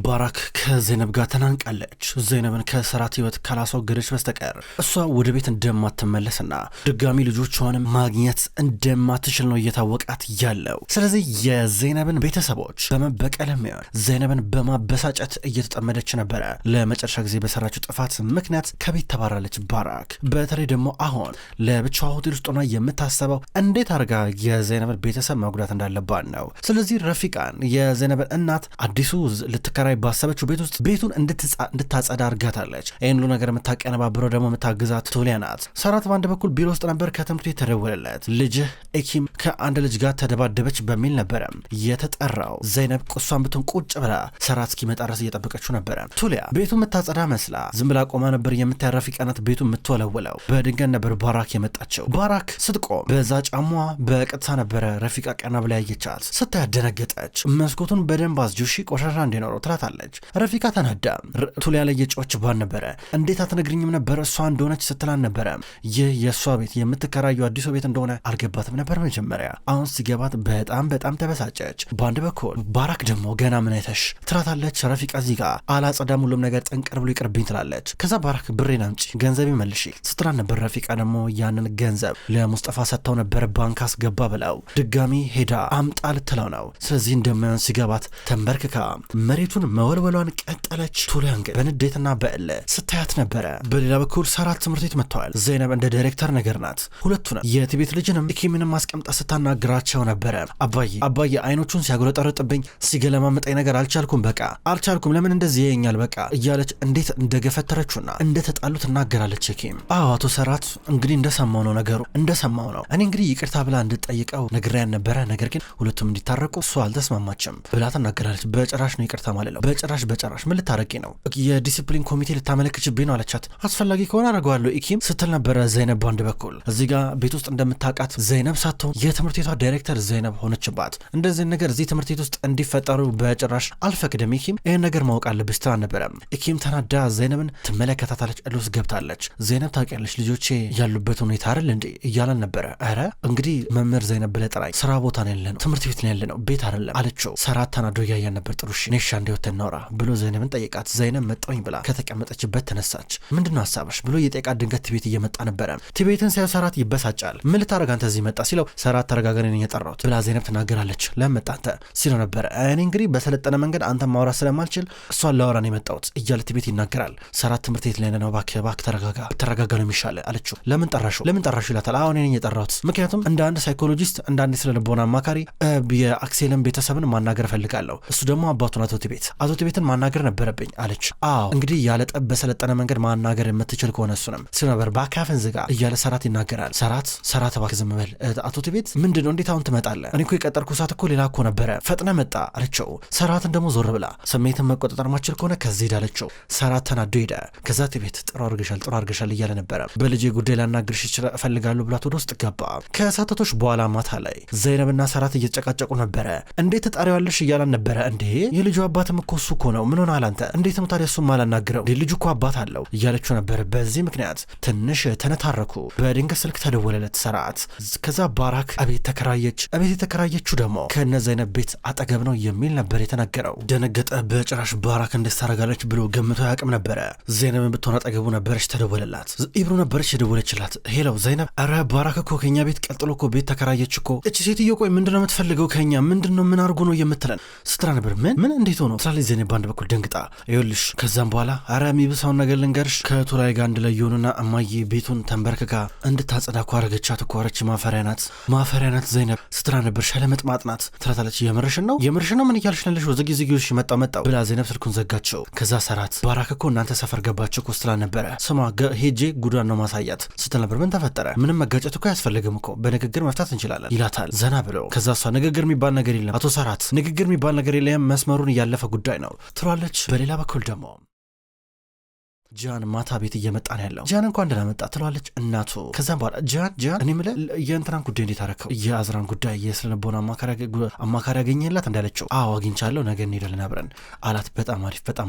ባራክ ከዘይነብ ጋር ተናንቃለች። ዘይነብን ከሰራት ህይወት ካላስወገደች በስተቀር እሷ ወደ ቤት እንደማትመለስና ድጋሚ ልጆቿንም ማግኘት እንደማትችል ነው እየታወቃት ያለው። ስለዚህ የዘይነብን ቤተሰቦች በመበቀልም ዘይነብን በማበሳጨት እየተጠመደች ነበረ። ለመጨረሻ ጊዜ በሰራችው ጥፋት ምክንያት ከቤት ተባራለች። ባራክ በተለይ ደግሞ አሁን ለብቻዋ ሆቴል ውስጥ ሆና የምታሰበው እንዴት አድርጋ የዘይነብን ቤተሰብ መጉዳት እንዳለባት ነው። ስለዚህ ረፊቃን የዘይነብን እናት አዲሱ ልትከራይ ባሰበችው ቤት ውስጥ ቤቱን እንድታጸዳ አርጋታለች። ይህን ሁሉ ነገር የምታቀነባብረው ደግሞ የምታግዛት ቶሊያ ናት። ሰራት በአንድ በኩል ቢሮ ውስጥ ነበር። ከትምህርት ቤት ተደወለለት። ልጅህ ኤኪም ከአንድ ልጅ ጋር ተደባደበች በሚል ነበረ የተጠራው። ዘይነብ ቁሷን ብትሆን ቁጭ ብላ ሰራት እስኪመጣ ድረስ እየጠበቀችው ነበረ። ቶሊያ ቤቱ የምታጸዳ መስላ ዝም ብላ ቆማ ነበር የምታይ። ረፊቃናት ቤቱ የምትወለውለው። በድንገት ነበር ባራክ የመጣቸው። ባራክ ስትቆም በዛ ጫሟ በቀጥታ ነበረ ረፊቃ ቀና ብላ ያየቻት። ስታያት ደነገጠች። መስኮቱን በደንብ አዝጁ ቆሻሻ እንዲኖረው ትላታለች። ረፊቃ ተናዳ ቶሊያ ላይ የጮች ባል ነበረ። እንዴት አትነግሪኝም ነበር እሷ እንደሆነች ስትላን ነበረ። ይህ የእሷ ቤት የምትከራየው አዲሱ ቤት እንደሆነ አልገባትም ነበር መጀመሪያ። አሁን ሲገባት በጣም ተበሳጨች። በአንድ በኩል ባራክ ደግሞ ገና ምን አይተሽ ትላታለች። ረፊቃ እዚህ ጋር አላጸዳም፣ ሁሉም ነገር ጥንቅር ብሎ ይቅርብኝ ትላለች። ከዛ ባራክ ብሬን አምጪ ገንዘብ መልሺ ስትላን ነበር። ረፊቃ ደግሞ ያንን ገንዘብ ለሙስጠፋ ሰጥተው ነበር ባንክ አስገባ ብለው ድጋሚ ሄዳ አምጣ ልትለው ነው። ስለዚህ እንደማይሆን ሲገባት ተንበርክካ መሬቱን መወልወሏን ቀጠለች። ቶሊያን ግን በንዴትና በእለ ስታያት ነበረ። በሌላ በኩል ሰራት ትምህርት ቤት መጥተዋል። ዘይነብ እንደ ዳይሬክተር ነገር ናት። ሁለቱንም የትቤት ልጅንም ኢኪምንም ማስቀምጣ ስታናግራቸው ነበረ። አባዬ አይኖቹን ሲያጉረጠርጥብኝ ሲገለማመጠኝ ነገር አልቻልኩም፣ በቃ አልቻልኩም፣ ለምን እንደዚህ ያየኛል በቃ እያለች እንዴት እንደገፈተረችውና እንደተጣሉ ትናገራለች። ኢኪም አቶ ሰራት እንግዲህ እንደሰማው ነው ነገሩ እንደሰማው ነው። እኔ እንግዲህ ይቅርታ ብላ እንድጠይቀው ነግሬያን ነበረ፣ ነገር ግን ሁለቱም እንዲታረቁ እሷ አልተስማማችም ብላ ትናገራለች። በጭራሽ ነው ይቅርታ ማለት ነው። በጭራሽ ምን ልታረቂ ነው? የዲሲፕሊን ኮሚቴ ልታመለክችብኝ ነው አለቻት። አስፈላጊ ከሆነ አደርገዋለሁ ኢኪም ስትል ነበረ። ዘይነብ በአንድ በኩል እዚህ ጋር ቤት ውስጥ እንደምታውቃት ዘይነብ ሳትሆን የትምህርት ቤቷ ዳይሬክተር ዘይነብ ሆነችባት። እንደዚህ ነገር እዚህ ትምህርት ቤት ውስጥ እንዲፈጠሩ በጭራሽ አልፈቅድም ኢኪም፣ ይህን ነገር ማወቅ አለብሽ ስትል ነበረ። ኢኪም ተናዳ ዘይነብን ትመለከታታለች። እልውስ ገብታለች። ዘይነብ ታውቂያለሽ ልጆቼ ያሉበት ሁኔታ አይደል እንዴ እያለን ነበረ። ኧረ እንግዲህ መምህር ዘይነብ ብለህ ጥራኝ፣ ስራ ቦታ ነው ያለ ነው፣ ትምህርት ቤት ነው ያለ ነው፣ ቤት አይደለም አለችው። ሰራት ተናዶ እያያን ነበር። ጥሩሽ ኔሻ እንዲወተን ነውራ ብሎ ዘይነብን ጠየቃት። ዘይነብ መጣኝ ብላ ከተቀመጠችበት ተነሳች። ምንድነው ሀሳብሽ ብሎ የጠየቃት ድንገት ቲቤት እየመጣ ነበረ። ቲቤትን ሲያዩ ሰራት ይበሳጫል። ምን ልታረግ አንተ እዚህ መጣ ሲለው ሰራት ተረጋጋን ነኝ የጠራሁት ብላ ዘይነብ ትናገራለች። ለምን መጣ አንተ ሲለው ነበረ። እኔ እንግዲህ በሰለጠነ መንገድ አንተ ማውራት ስለማልችል እሷን ላወራ ነው የመጣሁት እያለ ቲቤት ይናገራል። ሰራት ትምህርት ቤት ላይ ነው፣ እባክህ ተረጋጋ ነው የሚሻለ አለችው። ለምን ጠራሹ ይላታል። አሁን እኔ ነኝ የጠራሁት፣ ምክንያቱም እንደ አንድ ሳይኮሎጂስት እንደ አንድ ስለ ልቦና አማካሪ የአክሴልን ቤተሰብን ማናገር እፈልጋለሁ። እሱ ደግሞ አባቱን አቶ ቲቤትን ማናገር ነበረብኝ አለች። አዎ እንግዲህ ያለ ጠብ በሰለጠነ መንገድ ማናገር የምትችል ከሆነ እሱንም ሲነበር ባካፍን ዝጋ እያለ ሰራት ይናገራል። ሰራት እባክህ ዝም በል አቶ ቲቤት ምንድነው? እንዴት አሁን ትመጣለህ? እኔ እኮ የቀጠርኩ ሰዓት እኮ ሌላ እኮ ነበረ፣ ፈጥነ መጣ አለችው። ሰራትን ደግሞ ዞር ብላ ስሜትን መቆጣጠር ማችል ከሆነ ከዚህ ሄድ አለችው። ሰራት ተናዶ ሄደ። ከዛ ቲቤት ጥሩ አርገሻል እያለ ነበረ። በልጄ ጉዳይ ላናግርሽ እፈልጋለሁ ብላት ወደ ውስጥ ገባ። ከሳተቶች በኋላ ማታ ላይ ዘይነብና ሰራት እየተጨቃጨቁ ነበረ። እንዴት ትጣሪዋለሽ እያላን ነበረ። እንዴ የልጁ አባትም እኮ እሱ እኮ ነው፣ ምን ሆነሃል አንተ? እንዴት ነው ታዲያ እሱም አላናግረው? ልጁ እኮ አባት አለው እያለችው ነበር። በዚህ ምክንያት ትንሽ ተነታረኩ። በድንገት ስልክ ተደወለለት ሰራት። ከዛ ባራክ እቤት የተከራየችው ደግሞ ከነ ዘይነብ ቤት አጠገብ ነው የሚል ነበር የተነገረው። ደነገጠ። በጭራሽ ባራክ እንዴት ታረጋለች ብሎ ገምቶ ያቅም ነበረ። ዘይነብን ብትሆን አጠገቡ ነበረች። ተደወለላት። ኢብሩ ነበረች የደወለችላት። ሄለው ዘይነብ፣ ኧረ ባራክ እኮ ከኛ ቤት ቀጥሎ እኮ ቤት ተከራየች እኮ እቺ ሴትዮ። ቆይ ምንድነው የምትፈልገው ከኛ? ምንድነው ምን አርጎ ነው የምትለን ስትራ ነበር። ምን እንዴት ሆኖ ስላለች ዘይነብ በአንድ በኩል ደንግጣ ይኸውልሽ፣ ከዛም በኋላ ኧረ የሚብሳውን ነገር ልንገርሽ፣ ከቶላይ ጋር አንድ ላይ የሆኑና እማዬ ቤቱን ተንበርክካ እንድታጸዳ እኮ አረገቻት እኮ አረች። ማፈሪያ ናት ዘይነብ ስትራ ነበር። ሸለመጥማጥ ናት ትላታለች። የምርሽን ነው ምን እያልሽ ነለሽ? ዝጊ መጣው ብላ ዘይነብ ስልኩን ዘጋቸው። ከዛ ሰራት ባራክ እኮ እናንተ ሰፈር ገባችሁ እኮ ስትላ ነበረ። ስሟ ሄጄ ጉዷን ነው ማሳያት ስትል ነበር። ምን ተፈጠረ? ምንም መጋጨት እኮ አያስፈልግም እኮ በንግግር መፍታት እንችላለን ይላታል ዘና ብለው። ከዛ እሷ ንግግር የሚባል ነገር የለም አቶ ሰራት፣ ንግግር የሚባል ነገር የለም፣ መስመሩን እያለፈ ጉዳይ ነው ትሏለች። በሌላ በኩል ደግሞ ጂያን ማታ ቤት እየመጣ ነው ያለው። ጂያን እንኳን ደህና መጣ ትለዋለች እናቱ። ከዛም በኋላ ጂያን እኔ የምልህ የእንትናን ጉዳይ እንዴት አደረከው? የአዝራን ጉዳይ የስለልቦና አማካሪ ያገኘላት እንዳለችው አዎ አግኝቻለሁ፣ ነገ እንሄዳለን አብረን አላት። በጣም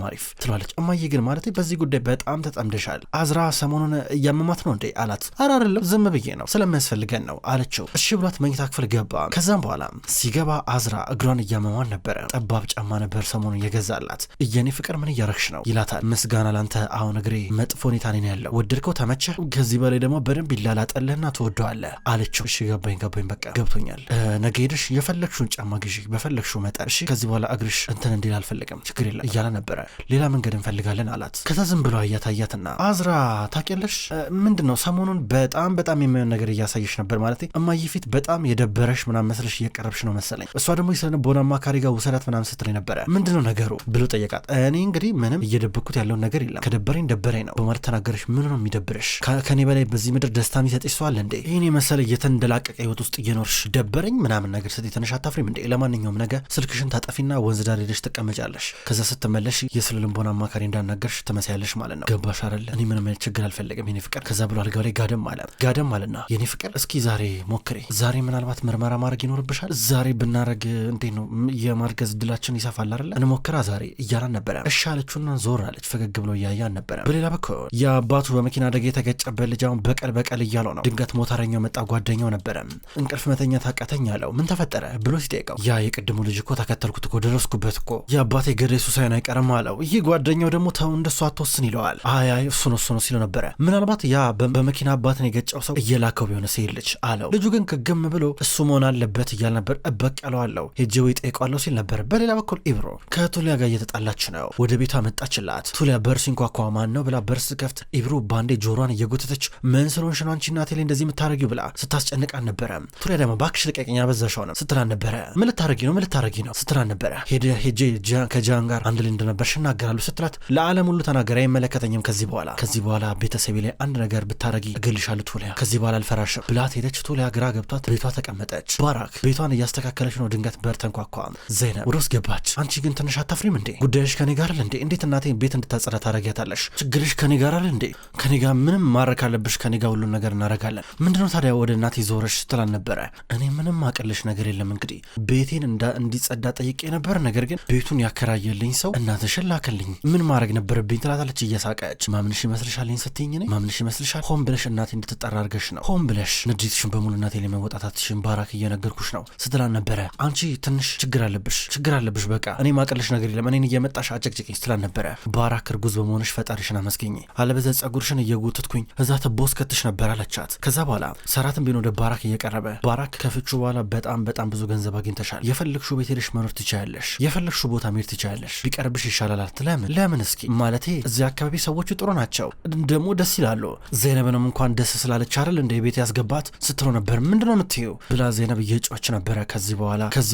አሪፍ ትለዋለች። እማዬ ግን ማለት በዚህ ጉዳይ በጣም ተጠምደሻል፣ አዝራ ሰሞኑን እያመማት ነው እንዴ አላት። ኧረ አይደለም ዝም ብዬ ነው ስለሚያስፈልገን ነው አለችው። እሺ ብሏት መኝታ ክፍል ገባ። ከዛም በኋላ ሲገባ አዝራ እግሯን እያመማን ነበረ። ጠባብ ጫማ ነበር ሰሞኑን የገዛላት። የኔ ፍቅር ምን እያረግሽ ነው ይላታል። ምስጋና ላንተ፣ አሁን እግሬ መጥፎ ሁኔታ ነው ያለው፣ ወደድከው ተመቸህ፣ ከዚህ በላይ ደግሞ በደንብ ይላላጠልህና ትወደዋለህ አለችው። እሺ ገባኝ በቃ ገብቶኛል፣ ነገ ሄደሽ የፈለግሽውን ጫማ ግዢ በፈለግሽው መጠን፣ እሺ ከዚህ በኋላ እግርሽ እንትን እንዲል አልፈልግም፣ ችግር የለም እያለ ነበረ። ሌላ መንገድ እንፈልጋለን አላት። ከዛ ዝም ብሎ አያታያትና አዝራ ታውቂያለሽ ምንድን ነው ሰሞኑን በጣም የሚሆን ነገር እያሳየሽ ነበር ማለት እማዬ ፊት በጣም የደበረሽ ምናምን መስለሽ እየቀረብሽ ነው መሰለኝ፣ እሷ ደግሞ የስለልቦና አማካሪ ጋር ውሰዳት ምናምን ስትለኝ ነበረ፣ ምንድን ነው ነገሩ ብሎ ጠየቃት። እኔ እንግዲህ ምንም እየደበኩት ያለውን ነገር የለም፣ ከደበረኝ ነው በማለት ተናገረሽ። ምን ነው የሚደብርሽ? ከኔ በላይ በዚህ ምድር ደስታ የሚሰጥሽ ሰው አለ እንዴ? ይህን የመሰለ እየተንደላቀቀ ህይወት ውስጥ እየኖርሽ ደበረኝ ምናምን ነገር ስትይ ትንሽ አታፍሪም እንዴ? ለማንኛውም ነገር ስልክሽን ታጠፊና ወንዝ ዳር ሄደሽ ትቀመጫለሽ፣ ከዛ ስትመለሽ የስለልቦና አማካሪ እንዳናገርሽ ትመስያለሽ ማለት ነው። ገባሽ አይደለ? እኔ ምንም አይነት ችግር አልፈለግም የኔ ፍቅር። ከዛ ብሎ አልጋው ላይ ጋደም አለና የኔ ፍቅር እስኪ ዛሬ ሞክሬ፣ ዛሬ ምናልባት ምርመራ ማድረግ ይኖርብሻል፣ ዛሬ ብናረግ እንዴት ነው የማርገዝ እድላችን ይሰፋል አይደለ? እንሞክራ ዛሬ እያላን ነበረ። እሺ አለችውና ዞር አለች። ፈገግ ብሎ እያያን ነበረ። በሌላ በኩል የአባቱ በመኪና አደጋ የተገጨበት ልጅ አሁን በቀል እያለው ነው። ድንገት ሞተረኛው መጣ። ጓደኛው ነበረ። እንቅልፍ መተኛት አቃተኝ አለው። ምን ተፈጠረ ብሎ ሲጠይቀው ያ የቅድሙ ልጅ እኮ ተከተልኩት እኮ ደረስኩበት እኮ የአባቴ ገዳይ ሱ ሳይሆን አይቀርም አለው። ይህ ጓደኛው ደግሞ ተው እንደሱ አትወስን ይለዋል። አይ እሱ ነው ሲለው ነበረ። ምናልባት ያ በመኪና አባትን የገጨው ሰው እየላከው ቢሆን ሲል ልጅ አለው። ልጁ ግን ከገም ብሎ እሱ መሆን አለበት እያል ነበር። እበቀለዋለሁ ሄጄ ወይ ጠይቀዋለሁ ሲል ነበር። በሌላ በኩል ኢብሮ ከቱሊያ ጋር እየተጣላች ነው። ወደ ቤቷ መጣችላት። ቱሊያ በር ሲንኳኳ ማን ነው ብላ በር ስትከፍት ኢብሮ ባንዴ ጆሮዋን እየጎተተች ምን ስለሆንሽ ነው አንቺ እናቴ ላይ እንደዚህ የምታረጊው ብላ ስታስጨንቃን ነበረ። ቱሊያ ደግሞ ባክሽ ልቀቂኝ አበዛሽው ነው ስትላን ነበረ። ምን ልታረጊ ነው ስትላን ነበረ። ሄጄ ከጃን ጋር አንድ ላይ እንደነበርሽ እናገራለሁ ስትላት ለዓለም ሁሉ ተናገር፣ አይመለከተኝም ከዚህ በኋላ ቤተሰቤ ላይ አንድ ነገር ብታረጊ እገልሻለሁ ቱሊያ፣ ከዚህ በኋላ አልፈራሽም ብላት ሄደች። ቱሊያ ግራ ገብቷት ቤቷ ተቀመጠች። ባራክ ቤቷን እያስተካከለች ነው። ድንገት በር ተንኳኳ። ዘይነብ ወደ ውስጥ ገባች። አንቺ ግን ትንሽ አታፍሪም እንዴ? ጉዳይሽ ከኔ ጋር አለ እንዴ? እንዴት እናቴ ቤት እንድታጸዳ ታረጊያታለሽ? ችግርሽ ከኔ ጋር አለ እንዴ? ከኔ ጋር ምንም ማረክ አለብሽ፣ ከኔ ጋር ሁሉን ነገር እናረጋለን። ምንድነው ታዲያ ወደ እናቴ ዞረሽ ስትላን ነበረ። እኔ ምንም አቅልሽ ነገር የለም እንግዲህ ቤቴን እንዲጸዳ ጠይቄ ነበር፣ ነገር ግን ቤቱን ያከራየልኝ ሰው እናትሽን ላከልኝ፣ ምን ማድረግ ነበረብኝ ትላታለች እየሳቀች። ማምንሽ ይመስልሻል? ይህን ስትይኝ እኔ ማምንሽ ይመስልሻል? ሆን ብለሽ እናቴ እንድትጠራ አድርገሽ ነው፣ ሆን ብለሽ ንዴትሽን በሙሉ እናቴ ላይ መወጣታትሽን ባራክ እየነገርኩሽ ነው ስትላን ነበረ። አንቺ ትንሽ ችግር አለብሽ በቃ እኔ ማቅልሽ ነገር የለም፣ እኔን እየመጣሽ አጨቅጭቅኝ ስትላን ነበረ። ባራክ እርጉዝ በመሆንሽ ፈጣሪሽን አመስገኝ፣ አለበለዚያ ጸጉርሽን እየጎተትኩኝ እዛ ተቦስ ከትሽ ነበር አለቻት። ከዛ በኋላ ሰራትን ቢሆን ወደ ባራክ እየቀረበ ባራክ ከፍቹ በኋላ በጣም ብዙ ገንዘብ አግኝተሻል፣ የፈለግሽው ቤት ሄደሽ መኖር ትችያለሽ፣ የፈለግሽው ቦታ መሄድ ትችያለሽ፣ ቢቀርብሽ ይሻላል አላት። ለምን እስኪ ማለቴ እዚህ አካባቢ ሰዎቹ ጥሩ ናቸው ደግሞ ደስ ይላሉ። ዘይነብንም እንኳን ደስ ስላለች አይደል እንደ ቤት ያስገባት ስትለው ነበር። ምንድነው የምትይው ብላ ዘይነብ እየጮች ነበረ። ከዚህ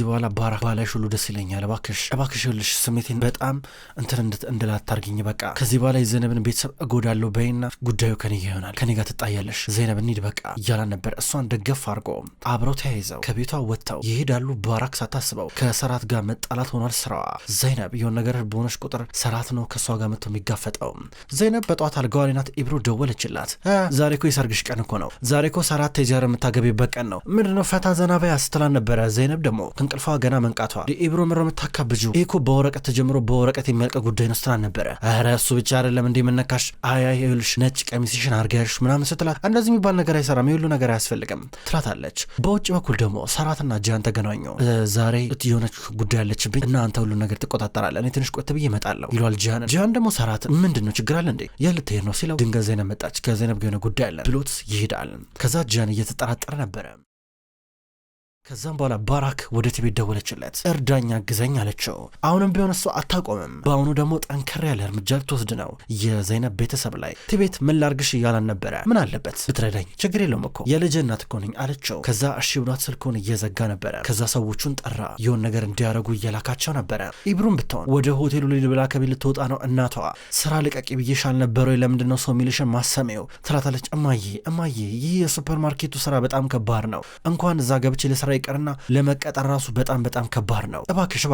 በኋላ ባራክ ባላሽ ሁሉ ደስ ይለኛል፣ እባክሽ ይኸውልሽ ስሜቴን በጣም እንትን እንድላት ታርጊኝ፣ በቃ ከዚህ በኋላ የዘይነብን ቤተሰብ እጎዳለሁ በይና ጉዳዩ ከኔ ይሆናል፣ ከኔ ጋር ትጣያለሽ፣ ዘይነብ እንሂድ በቃ እያላን ነበር። እሷን ደገፍ አድርጎ አብረው ተያይዘው ከቤቷ ወጥተው ይሄዳሉ። ባራክ ሳታስበው ከሰራት ጋር መጣላት ሆኗል ስራዋ። ዘይነብ የሆነ ነገር በሆነች ቁጥር ሰራት ነው ከእሷ ጋር መጥቶ የሚጋፈጠው። ዘይነብ በጠዋት አልጋዋ ላይ ናት። ኢብሮ ደወለችላት። ዛሬ እኮ የሰርግሽ ቀን እኮ ነው፣ ዛሬ እኮ ሰራት ተጀር የምታገቢበት ቀን ነው፣ ምንድነው ፈታ ዘና በያ ስትላን ነበረ። ዘይነብ ደግሞ ከእንቅልፏ ገና መንቃቷ ኢብሮ ምሮ የምታካብጁ ይህ እኮ በወረቀት ተጀምሮ በወረቀት የሚያልቅ ጉዳይ ነው ስትላን ነበረ። ኧረ እሱ ብቻ አይደለም እንዴ መነካሽ፣ ይኸውልሽ ነጭ ቀሚስሽን አርጋሽ ምናምን ስትላት እንደዚህ የሚባል ነገር አይሰራም፣ የሁሉ ነገር አያስፈልግም ትላታለች። በውጭ በኩል ደግሞ ሰራትና ጃን ተገናኙ። ዛሬ የሆነች ጉዳይ ያለችብኝ እና አንተ ሁሉ ነገር ትቆጣጠራለህ፣ እኔ ትንሽ ቆይተ ብዬ እመጣለሁ ይሏል ጃን። ጃን ደግሞ ሰራት ምንድነው ችግር አለ እንዴ የልትሄድ ነው ሲለው ድንገት ዘይነብ መጣች። ከዘይነብ ጋር የሆነ ጉዳይ አለ ብሎት ይሄዳል። ከዛ ጃን እየተጠራጠረ ነበረ። ከዛም በኋላ ባራክ ወደ ቲቤት ደወለችለት። እርዳኛ ግዘኝ አለችው። አሁንም ቢሆን እሷ አታቆምም። በአሁኑ ደግሞ ጠንከር ያለ እርምጃ ልትወስድ ነው የዘይነብ ቤተሰብ ላይ። ቲቤት ምን ላርግሽ እያላን ነበረ። ምን አለበት ብትረዳኝ፣ ችግር የለውም እኮ የልጅ እናት እኮ ነኝ አለችው። ከዛ እሺ ብሏት ስልኩን እየዘጋ ነበረ። ከዛ ሰዎቹን ጠራ። የሆን ነገር እንዲያረጉ እየላካቸው ነበረ። ኢብሩን ብትሆን ወደ ሆቴሉ ልጅ ብላ ከቤት ልትወጣ ነው። እናቷ ስራ ልቀቂ ብዬሽ አልነበረ ለምንድነው ሰው የሚልሽን ማሰሜው ትላታለች። እማዬ ይህ የሱፐር ማርኬቱ ስራ በጣም ከባድ ነው፣ እንኳን እዛ ገብቼ ልስራ ይቀርና ለመቀጠር ራሱ በጣም ከባድ ነው። እባክሽ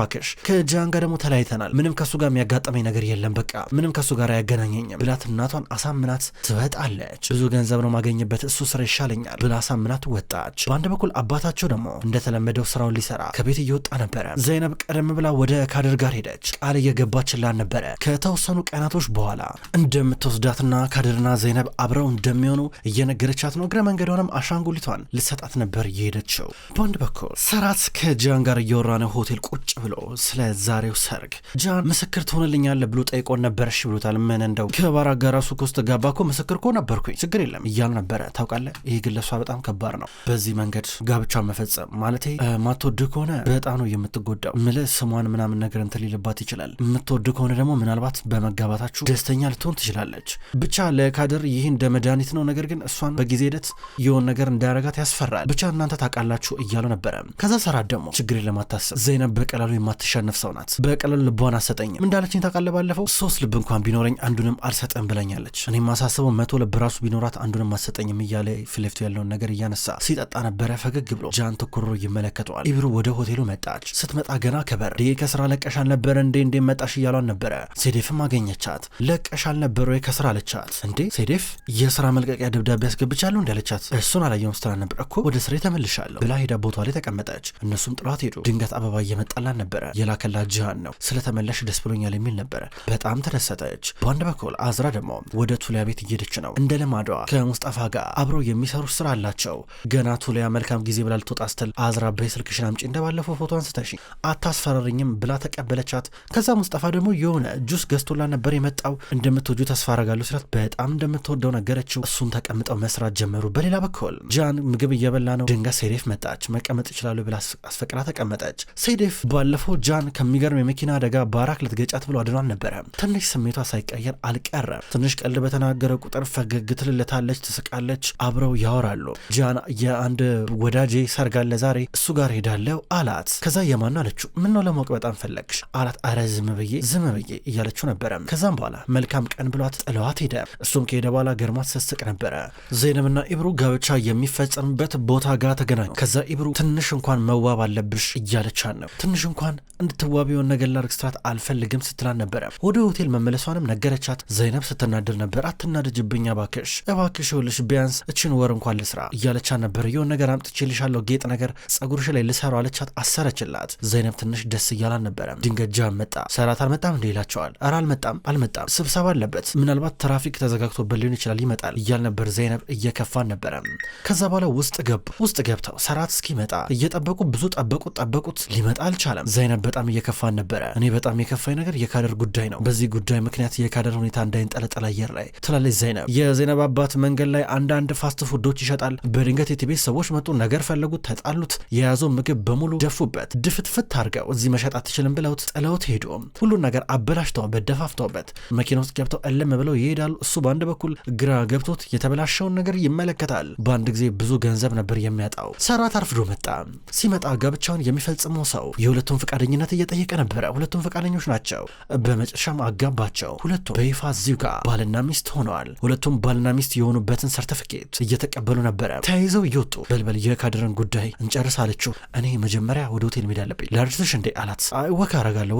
ከጃን ጋር ደግሞ ተለያይተናል፣ ምንም ከሱ ጋር የሚያጋጥመኝ ነገር የለም፣ በቃ ምንም ከሱ ጋር አያገናኘኝም ብላት እናቷን አሳምናት ትወጣለች። ብዙ ገንዘብ ነው ማገኝበት፣ እሱ ስራ ይሻለኛል ብላ አሳምናት ወጣች። በአንድ በኩል አባታቸው ደግሞ እንደተለመደው ስራውን ሊሰራ ከቤት እየወጣ ነበረ። ዘይነብ ቀደም ብላ ወደ ካድር ጋር ሄደች። ቃል እየገባችላን ነበረ ከተወሰኑ ቀናቶች በኋላ እንደምትወስዳትና ካድርና ዘይነብ አብረው እንደሚሆኑ እየነገረቻት ነው። እግረ መንገዷንም አሻንጉሊቷን ልሰጣት ነበር የሄደችው። በአንድ በኩል ሰራት ከጃን ጋር እየወራ ነው ሆቴል ቁጭ ብሎ ስለ ዛሬው ሰርግ። ጃን ምስክር ትሆንልኛለህ ብሎ ጠይቆን ነበር። እሺ ብሎታል። ምን እንደው ከባራክ ጋር ራሱ ውስጥ ገባ እኮ ምስክር እኮ ነበርኩኝ ችግር የለም እያሉ ነበረ። ታውቃለህ ይህ ግለሷ በጣም ከባድ ነው። በዚህ መንገድ ጋብቻ መፈጸም ማለቴ ማትወድ ከሆነ በጣም ነው የምትጎዳው። ምልህ ስሟን ምናምን ነገር እንትን ሊልባት ይችላል። የምትወድ ከሆነ ደግሞ ምናልባት በመጋባታችሁ ደስተኛ ልትሆን ትችላለች። ብቻ ለካድር ይህ እንደ መድኃኒት ነው። ነገር ግን እሷን በጊዜ ሂደት የሆን ነገር እንዳያረጋት ያስፈራል። ብቻ እናንተ ታውቃላችሁ እያሉ ነበረ። ከዛ ሰራት ደግሞ ችግር ለማታሰብ ዘይነብ በቀላሉ የማትሸነፍ ሰው ናት። በቀላሉ ልቧን አሰጠኝም እንዳለችኝ ታውቃለህ። ባለፈው 3 ልብ እንኳን ቢኖረኝ አንዱንም አልሰጠም ብላኛለች። እኔ ማሳስበው 100 ልብ ራሱ ቢኖራት አንዱንም አልሰጠኝም እያለ ፊትለፊቱ ያለውን ነገር እያነሳ ሲጠጣ ነበረ። ፈገግ ብሎ ጃን ትኩሮ ይመለከተዋል። ኢብሩ ወደ ሆቴሉ መጣች። ስትመጣ ገና ከበር ከስራ ለቀሻል ነበረ እንዴ መጣሽ እያሏን ነበረ። ሴዴፍም አገኘቻት። ለቀሻል ነበረ ወይ ከስራ አለቻት። እንዴ ሴዴፍ የስራ መልቀቂያ ደብዳቤ አስገብቻለሁ እንዳለቻት እሱን አላየውም ስትላ ነበር። እኮ ወደ ስራ ተመልሻለሁ ብላ ሄዳ ቦቷ ላይ ተቀመጠች። እነሱም ጥሏት ሄዱ። ድንገት አበባ እየመጣላን ነበረ። የላከላት ጃን ነው። ስለተመለሽ ደስ ብሎኛል የሚል ነበረ። በጣም ተደሰተች። በአንድ በኩል አዝራ ደግሞ ወደ ቱሊያ ቤት እየሄደች ነው። እንደ ልማዷ ከሙስጣፋ ጋር አብረው የሚሰሩ ስራ አላቸው። ገና ቱሊያ መልካም ጊዜ ብላ ልትወጣ ስትል አዝራ በስልክሽን አምጪ እንደባለፈው ፎቶ አንስተሽ አታስፈራሪኝም ብላ ተቀበለቻት። ከዛ ሙስጣፋ ደግሞ የሆነ ጁስ ገዝቶላ ነበር የመጣው። እንደምትወጁ ተስፋ አረጋለሁ ሲላት በጣም እንደምትወደው ነገረችው። እሱን ተቀምጠው መስራት ጀመሩ። በሌላ በኩል ጃን ምግብ እየበላ ነው። ድንገት ሴዴፍ መጣች። መቀመጥ ይችላሉ ብላ አስፈቅዳ ተቀመጠች። ሴዴፍ ባለፈው ጃን ከሚገርም የመኪና አደጋ ባራክ ልትገጫት ብሎ አድኗን ነበረ። ትንሽ ስሜቷ ሳይቀየር አልቀረም። ትንሽ ቀልድ በተናገረ ቁጥር ፈገግ ትልለታለች፣ ትስቃለች። አብረው ያወራሉ። ጃን የአንድ ወዳጄ ሰርጋለ ዛሬ እሱ ጋር ሄዳለው አላት። ከዛ የማን አለችው። ምን ነው ለማወቅ በጣም ፈለግሽ አላት። አረ ዝም ብዬ እያለችው ነበረ። ከዛም በኋላ መልካም ቀን ብሏት ጥለዋት ሄደ። እሱም ከሄደ በኋላ ገርማት ሰስቅ ነበረ። ዘይነብና ኢብሩ ጋብቻ የሚፈጸምበት ቦታ ጋር ተገናኙ። ከዛ ኢብሩ ትንሽ እንኳን መዋብ አለብሽ እያለቻን ነው። ትንሽ እንኳን እንድትዋብ የሆነ ነገር ላድርግ ስትላት አልፈልግም ስትላን ነበረ። ወደ ሆቴል መመለሷንም ነገረቻት። ዘይነብ ስትናደር ነበር። አትናደጅብኝ እባክሽ ይኸውልሽ ቢያንስ እችን ወር እንኳን ልስራ እያለቻት ነበር። የሆነ ነገር አምጥቼልሻለሁ ጌጥ ነገር ጸጉርሽ ላይ ልሰራው አለቻት። አሰረችላት። ዘይነብ ትንሽ ደስ እያላን ነበረ። ድንገት ጃን መጣ። ሰራት አልመጣም እንዴ ይላቸዋል። ኧረ አልመጣም ስብሰባ አለበት፣ ምናልባት ትራፊክ ተዘጋግቶበት ሊሆን ይችላል ይመጣል እያል ነበር። ዘይነብ እየከፋን ነበረ። ከዛ በኋላ ውስጥ ገብተው ሰራት እስኪመጣ እየጠበቁ ብዙ ጠበቁት ሊመጣ አልቻለም። ዘይነብ በጣም እየከፋን ነበረ። እኔ በጣም የከፋኝ ነገር የካደር ጉዳይ ነው። በዚህ ጉዳይ ምክንያት የካደር ሁኔታ እንዳይንጠለጠል አየር ላይ ትላለች ዘይነብ። የዘይነብ አባት መንገድ ላይ አንዳንድ ፋስት ፉዶች ይሸጣል። በድንገት የቤት ሰዎች መጡ። ነገር ፈለጉት፣ ተጣሉት። የያዘው ምግብ በሙሉ ደፉበት። ድፍትፍት አድርገው እዚህ መሸጥ አትችልም ብለውት ጥለውት ሄዱ። ሁሉን ነገር አበላሽተውበት ደፋፍተውበት መኪና ውስጥ ገብተው እልም ብለው ይሄዳሉ። እሱ በአንድ በኩል ግራ ገብቶት የተበላሸውን ነገር ይመለከታል። በአንድ ጊዜ ብዙ ገንዘብ ነበር የሚያጣው። ሰራት አርፍዶ መጣ። ሲመጣ ጋብቻውን የሚፈጽመው ሰው የሁለቱም ፈቃደኝነት እየጠየቀ ነበረ። ሁለቱም ፈቃደኞች ናቸው። በመጨረሻም አጋባቸው። ሁለቱም በይፋ እዚሁ ጋር ባልና ሚስት ሆነዋል። ሁለቱም ባልና ሚስት የሆኑበትን ሰርተፊኬት እየተቀበሉ ነበረ። ተያይዘው እየወጡ በልበል የካድርን ጉዳይ እንጨርስ አለችው። እኔ መጀመሪያ ወደ ሆቴል መሄድ አለብኝ ላድርስሽ እንዴ አላት። ወክ አረጋለሁ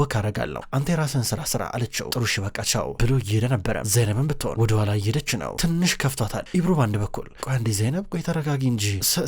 አንተ የራስን ስራ አለችው። ጥሩ እሺ በቃ ቻው ብሎ እየሄደ ነበረ። ዘይነብን ብትሆን ወደኋላ እየሄደች ነው። ትንሽ ከፍቷታል። ኢብሩ በአንድ በኩል ቆይ እንዴ ዘይነብ ቆይ ተረጋጊ እንጂ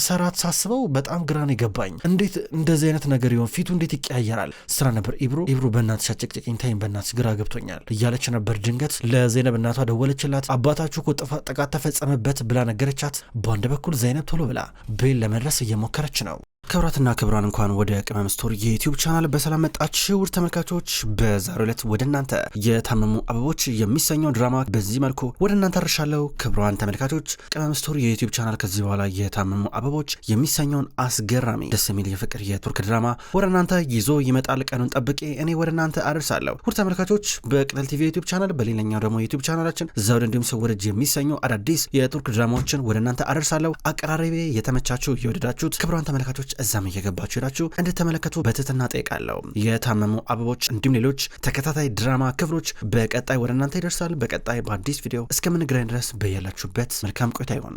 ሰራት ሳስበው በጣም ግራን ይገባኝ። እንዴት እንደዚህ አይነት ነገር ይሆን ፊቱ እንዴት ይቀያየራል ስራ ነበር። ኢብሩ በእናትሽ አጨቅጭቅኝ ተይኝ በእናትሽ ግራ ገብቶኛል እያለች ነበር። ድንገት ለዘይነብ እናቷ ደወለችላት። አባታችሁ እኮ ጥቃት ተፈጸመበት ብላ ነገረቻት። በአንድ በኩል ዘይነብ ቶሎ ብላ ቤል ለመድረስ እየሞከረች ነው። ክብራትና ክብራን እንኳን ወደ ቅመም ስቶሪ የዩቲዩብ ቻናል በሰላም መጣችሁ ውድ ተመልካቾች። በዛሬው ዕለት ወደ እናንተ የታመሙ አበቦች የሚሰኘው ድራማ በዚህ መልኩ ወደ እናንተ አርሻለሁ። ክብራን ተመልካቾች ቅመም ስቶሪ የዩቲዩብ ቻናል ከዚህ በኋላ የታመሙ አበቦች የሚሰኘውን አስገራሚ ደስ የሚል የፍቅር የቱርክ ድራማ ወደ እናንተ ይዞ ይመጣል። ቀኑን ጠብቄ እኔ ወደ እናንተ አደርሳለሁ። ውድ ተመልካቾች በቅጠል ቲቪ የዩቲዩብ ቻናል በሌላኛው ደግሞ የዩቲዩብ ቻናላችን ዘውድ እንዲሁም ሰወረጅ የሚሰኙ አዳዲስ የቱርክ ድራማዎችን ወደ እናንተ አደርሳለሁ። አቀራረቤ የተመቻችሁ የወደዳችሁት ክብራን ተመልካቾች እዛም እየገባችሁ ሄዳችሁ እንድትመለከቱ በትህትና ጠይቃለሁ። የታመሙ አበቦች እንዲሁም ሌሎች ተከታታይ ድራማ ክፍሎች በቀጣይ ወደ እናንተ ይደርሳል። በቀጣይ በአዲስ ቪዲዮ እስከምንገናኝ ድረስ በያላችሁበት መልካም ቆይታ ይሆን።